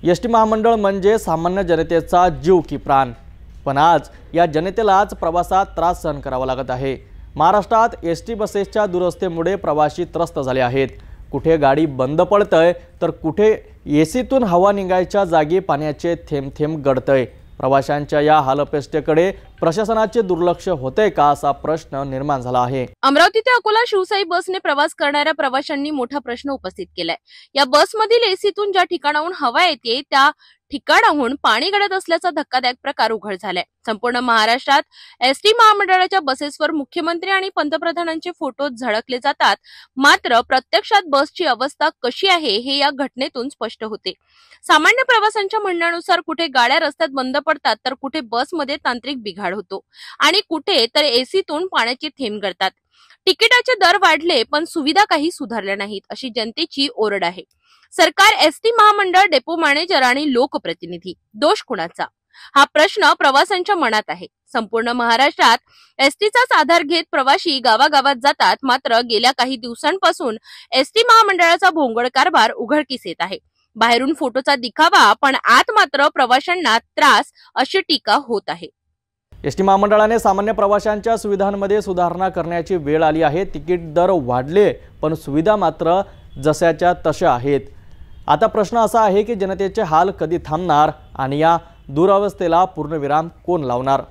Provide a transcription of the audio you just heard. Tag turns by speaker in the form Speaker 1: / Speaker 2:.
Speaker 1: ST महामंडळ म्हणजे सामान्य जनतेचा जीव की प्राण, पण आज या जनतेलाच प्रवासात त्रास सहन करावा लागत आहे। महाराष्ट्रात एसटी बसेसच्या दुरवस्थेमुळे प्रवासी त्रस्त झाले आहेत। कुठे गाडी बंद पडतय तर कुठे एसीतून हवा निघायच्या जागी पाण्याचे थेंब थेंब गळतय। प्रवाशांच्या या हालअपेष्टेकडे प्रशासनाचे दुर्लक्ष होते का असा प्रश्न निर्माण झाला आहे।
Speaker 2: अमरावती ते अकोला शिवसाई बसने प्रवास करणाऱ्या प्रवाशांनी मोठा प्रश्न उपस्थित केलाय। या बसमधील एसीतून ज्या ठिकाणाहून हवा येते त्या ठिकाणाहून पाणी गळत असल्याचा धक्कादायक प्रकार उघड झालाय। संपूर्ण महाराष्ट्रात एसटी महामंडळाच्या बसेसवर मुख्यमंत्री आणि पंतप्रधानांचे फोटो झळकले जातात, मात्र प्रत्यक्षात बसची अवस्था कशी आहे हे या घटनेतून स्पष्ट होते। सामान्य प्रवाशांच्या म्हणण्यानुसार कुठे गाड्या रस्त्यात बंद पडतात तर कुठे बसमध्ये तांत्रिक बिघाड होतो आणि कुठे तर एसीतून पाण्याचे थेंब गळतात। तिकिटाचे दर वाढले पण सुविधा काही सुधारल्या नाहीत अशी जनतेची ओरड आहे। सरकार, एसटी महामंडळ, डेपो मॅनेजर आणि लोकप्रतिनिधी, दोष कुणाचा हा प्रश्न प्रवाशांच्या मनात आहे। संपूर्ण महाराष्ट्रात एसटीचाच आधार घेत प्रवासी गावागावात जातात, मात्र गेल्या काही दिवसांपासून एसटी महामंडळाचा भोंगळ कारभार उघडकीस येत आहे। बाहेरून फोटोचा दिखावा पण आत मात्र प्रवाशांना त्रास अशी टीका होत आहे।
Speaker 1: एसटी महामंडळाने सामान्य प्रवाशांच्या सुविधांमध्ये सुधारणा करण्याची वेळ आली आहे। तिकीट दर वाढले पण सुविधा मात्र जशाच्या तशा आहेत। आता प्रश्न असा आहे की जनतेचे हाल कधी थांबणार आणि या दुरावस्थेला पूर्णविराम कोण लावणार।